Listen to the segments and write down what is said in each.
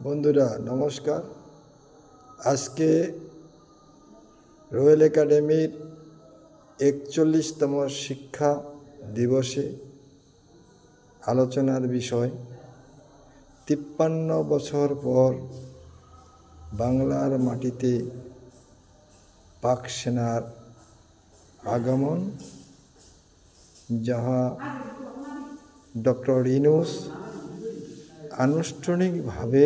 বন্ধুরা নমস্কার। আজকে রয়্যাল একাডেমির 41তম শিক্ষা দিবসে আলোচনার বিষয় 53 বছর পর বাংলার মাটিতে পাক সেনার আগমন, যাহা ডক্টর ইউনূস আনুষ্ঠানিকভাবে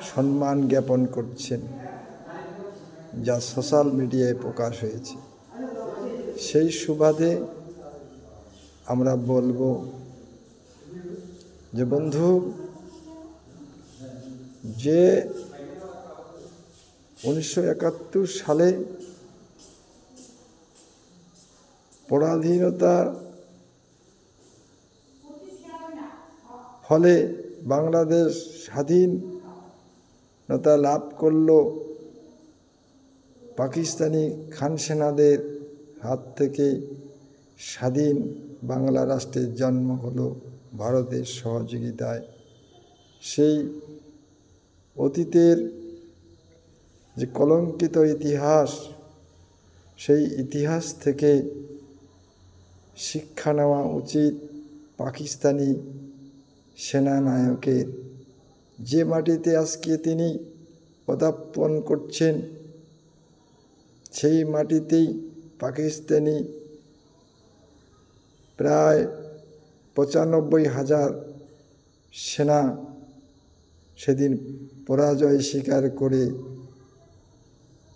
সম্মান জ্ঞাপন করছেন, যা সোশ্যাল মিডিয়ায় প্রকাশ হয়েছে। সেই সুবাদে আমরা বলবো যে বন্ধু, যে 1971 সালে পরাধীনতার ফলে বাংলাদেশ স্বাধীনতা লাভ করল পাকিস্তানি খান সেনাদের হাত থেকে। স্বাধীন বাংলা রাষ্ট্রের জন্ম হলো ভারতের সহযোগিতায়। সেই অতীতের যে কলঙ্কিত ইতিহাস, সেই ইতিহাস থেকে শিক্ষা নেওয়া উচিত পাকিস্তানি সেনানায়কের। যে মাটিতে আজকে তিনি পদার্পণ করছেন, সেই মাটিতেই পাকিস্তানি প্রায় 95,000 সেনা সেদিন পরাজয় স্বীকার করে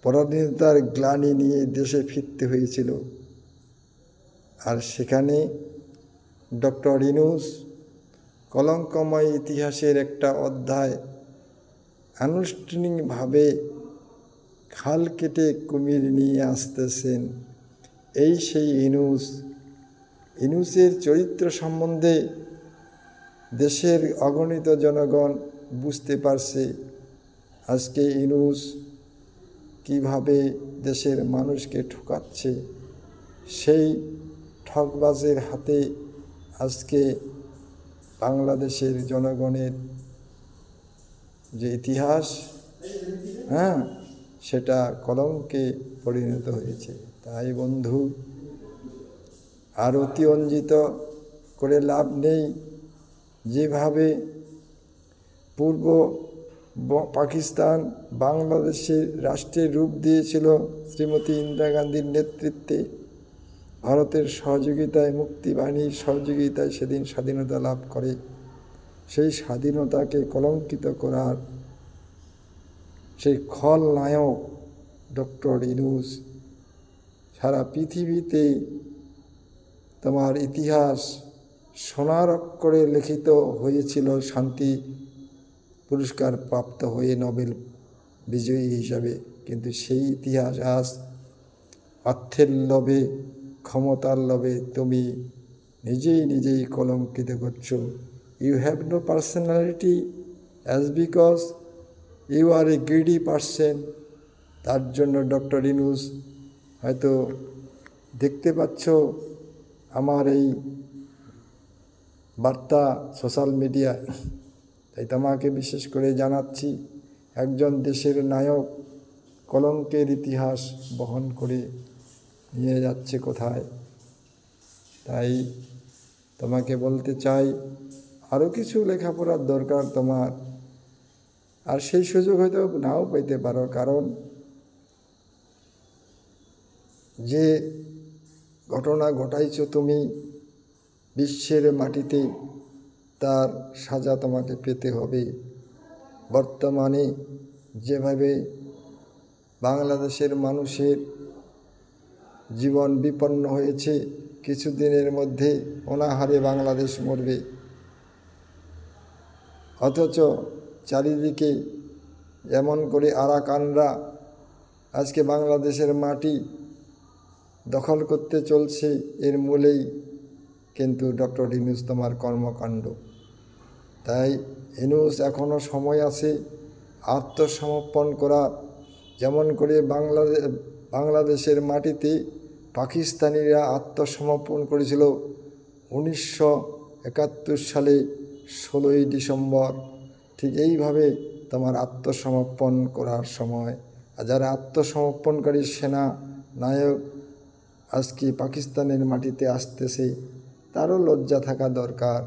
পরাধীনতার গ্লানি নিয়ে দেশে ফিরতে হয়েছিল। আর সেখানে ডক্টর ইউনূস কলঙ্কময় ইতিহাসের একটা অধ্যায় আনুষ্ঠানিকভাবে খাল কেটে কুমির নিয়ে আসতেছেন। এই সেই ইউনূসের চরিত্র সম্বন্ধে দেশের অগণিত জনগণ বুঝতে পারছে আজকে ইউনূস কিভাবে দেশের মানুষকে ঠকাচ্ছে। সেই ঠকবাজের হাতে আজকে বাংলাদেশের জনগণের যে ইতিহাস, সেটা কলঙ্কে পরিণত হয়েছে। তাই বন্ধু, আর অতিরঞ্জিত করে লাভ নেই। যেভাবে পূর্ব পাকিস্তান বাংলাদেশের রাষ্ট্রের রূপ দিয়েছিল শ্রীমতী ইন্দিরা গান্ধীর নেতৃত্বে, ভারতের সহযোগিতায়, মুক্তিবাহিনীর সহযোগিতায় সেদিন স্বাধীনতা লাভ করে। সেই স্বাধীনতাকে কলঙ্কিত করার সেই খলনায়ক ডক্টর ইউনূস। সারা পৃথিবীতে তোমার ইতিহাস সোনার অক্ষরে লিখিত হয়েছিল শান্তি পুরস্কার প্রাপ্ত হয়ে নোবেল বিজয়ী হিসাবে, কিন্তু সেই ইতিহাস আজ অর্থের লোভে, ক্ষমতার লোভে তুমি নিজেই কলঙ্কিত করছো। You have no personality as because you are a greedy person. তার জন্য ডক্টর ইউনূস হয়তো দেখতে পাচ্ছ আমার এই বার্তা সোশ্যাল মিডিয়ায়, তাই তোমাকে বিশেষ করে জানাচ্ছি, একজন দেশের নায়ক কলঙ্কের ইতিহাস বহন করে নিয়ে যাচ্ছে কোথায়। তাই তোমাকে বলতে চাই, আরও কিছু লেখাপড়ার দরকার তোমার, আর সেই সুযোগ হয়তো নাও পেতে পারো, কারণ যে ঘটনা ঘটাইছো তুমি বিশ্বের মাটিতে, তার সাজা তোমাকে পেতে হবে। বর্তমানে যেভাবে বাংলাদেশের মানুষের জীবন বিপন্ন হয়েছে, কিছুদিনের মধ্যে অনাহারে বাংলাদেশ মরবে, অথচ চারিদিকে এমন করে আরাকানরা আজকে বাংলাদেশের মাটি দখল করতে চলছে। এর মূলেই কিন্তু ডক্টর ইউনূস তোমার কর্মকাণ্ড। তাই ইউনূস এখনও সময় আছে আত্মসমর্পণ করার। যেমন করে বাংলাদেশের মাটিতে পাকিস্তানিরা আত্মসমর্পণ করেছিল 1971 সালে 16ই ডিসেম্বর ঠিক এইভাবে তোমার আত্মসমর্পণ করার সময়। আর যারা আত্মসমর্পণকারী সেনা নায়ক আজকে পাকিস্তানের মাটিতে আসতেছে, তারও লজ্জা থাকা দরকার।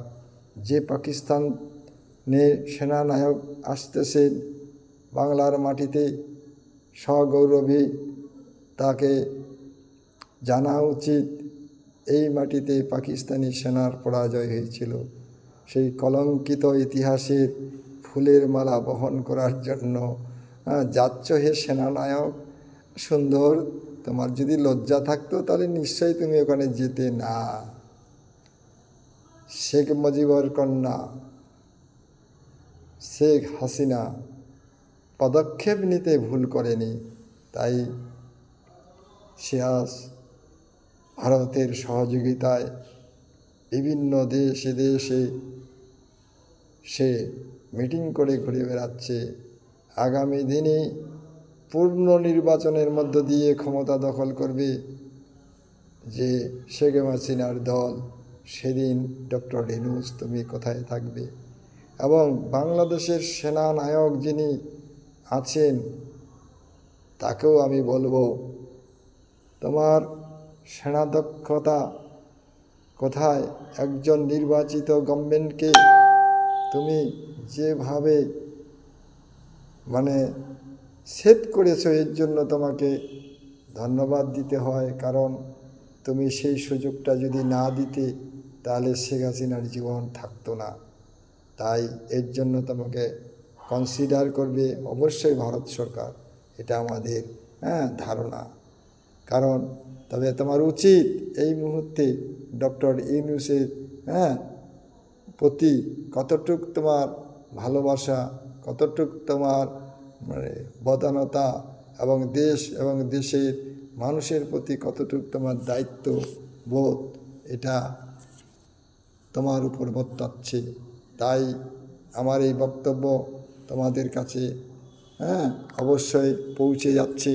যে পাকিস্তানে সেনানায়ক আসতেছেন বাংলার মাটিতে, সগৌরবে তাকে জানা উচিত এই মাটিতে পাকিস্তানি সেনার পরাজয় হয়েছিল। সেই কলঙ্কিত ইতিহাসের ফুলের মালা বহন করার জন্য যাচ্ছ হে সেনানায়ক। সুন্দর, তোমার যদি লজ্জা থাকতো তাহলে নিশ্চয়ই তুমি ওখানে যেতে না। শেখ মুজিবুর কন্যা শেখ হাসিনা পদক্ষেপ নিতে ভুল করেনি, তাই সে আজ ভারতের সহযোগিতায় বিভিন্ন দেশে দেশে সে মিটিং করে ঘুরে বেড়াচ্ছে। আগামী দিনে পূর্ণ নির্বাচনের মধ্য দিয়ে ক্ষমতা দখল করবে যে শেখ হাসিনার দল। সেদিন ডক্টর ইউনূস তুমি কোথায় থাকবে? এবং বাংলাদেশের সেনানায়ক যিনি আছেন তাকেও আমি বলবো, তোমার সেনা দক্ষতা কোথায়? একজন নির্বাচিত গভর্নমেন্টকে তুমি যেভাবে সেভ করেছো, এর জন্য তোমাকে ধন্যবাদ দিতে হয়। কারণ তুমি সেই সুযোগটা যদি না দিতে তাহলে শেখ হাসিনার জীবন থাকতো না। তাই এর জন্য তোমাকে কনসিডার করবে অবশ্যই ভারত সরকার, এটা আমাদের ধারণা। কারণ তবে তোমার উচিত এই মুহূর্তে ডক্টর ইউনূসের প্রতি কতটুক তোমার ভালোবাসা, কতটুক তোমার বদানতা এবং দেশ এবং দেশের মানুষের প্রতি কতটুক তোমার দায়িত্ব বোধ, এটা তোমার উপর বর্তাচ্ছে। তাই আমার এই বক্তব্য তোমাদের কাছে অবশ্যই পৌঁছে যাচ্ছে।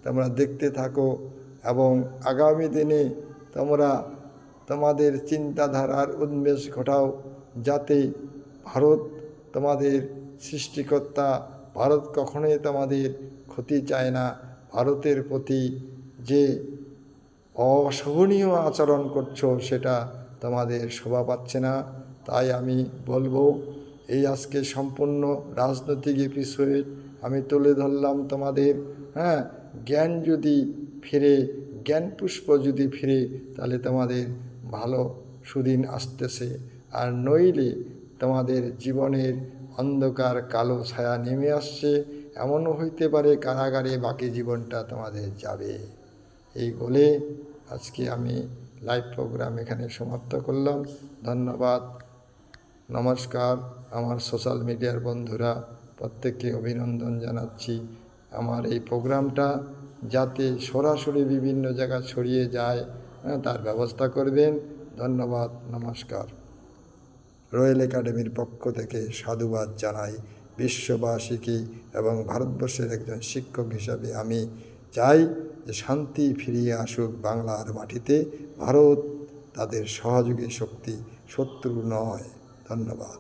তোমরা দেখতে থাকো এবং আগামী দিনে তোমরা তোমাদের চিন্তাধারার উন্মেষ ঘটাও, যাতে ভারত তোমাদের সৃষ্টিকর্তা, ভারত কখনোই তোমাদের ক্ষতি চায় না। ভারতের প্রতি যে অশোভনীয় আচরণ করছো সেটা তোমাদের শোভা পাচ্ছে না। তাই আমি বলবো, এই আজকে সম্পূর্ণ রাজনৈতিক এপিসোড আমি তুলে ধরলাম তোমাদের। জ্ঞান যদি ফিরে, জ্ঞান পুষ্প যদি ফিরে, তাহলে তোমাদের ভালো সুদিন আসতেছে। আর নইলে তোমাদের জীবনের অন্ধকার কালো ছায়া নেমে আসছে। এমনও হইতে পারে কারাগারে বাকি জীবনটা তোমাদের যাবে। এই বলে আজকে আমি লাইভ প্রোগ্রাম এখানে সমাপ্ত করলাম। ধন্যবাদ, নমস্কার। আমার সোশ্যাল মিডিয়ার বন্ধুরা প্রত্যেককে অভিনন্দন জানাচ্ছি। আমার এই প্রোগ্রামটা যাতে সরাসরি বিভিন্ন জায়গায় ছড়িয়ে যায় তার ব্যবস্থা করবেন। ধন্যবাদ, নমস্কার। রয়্যাল একাডেমির পক্ষ থেকে সাধুবাদ জানাই বিশ্ববাসীকে এবং ভারতবর্ষের একজন শিক্ষক হিসাবে আমি চাই যে শান্তি ফিরিয়ে আসুক বাংলার মাটিতে। ভারত তাদের সহযোগী শক্তি, শত্রু নয়। ধন্যবাদ।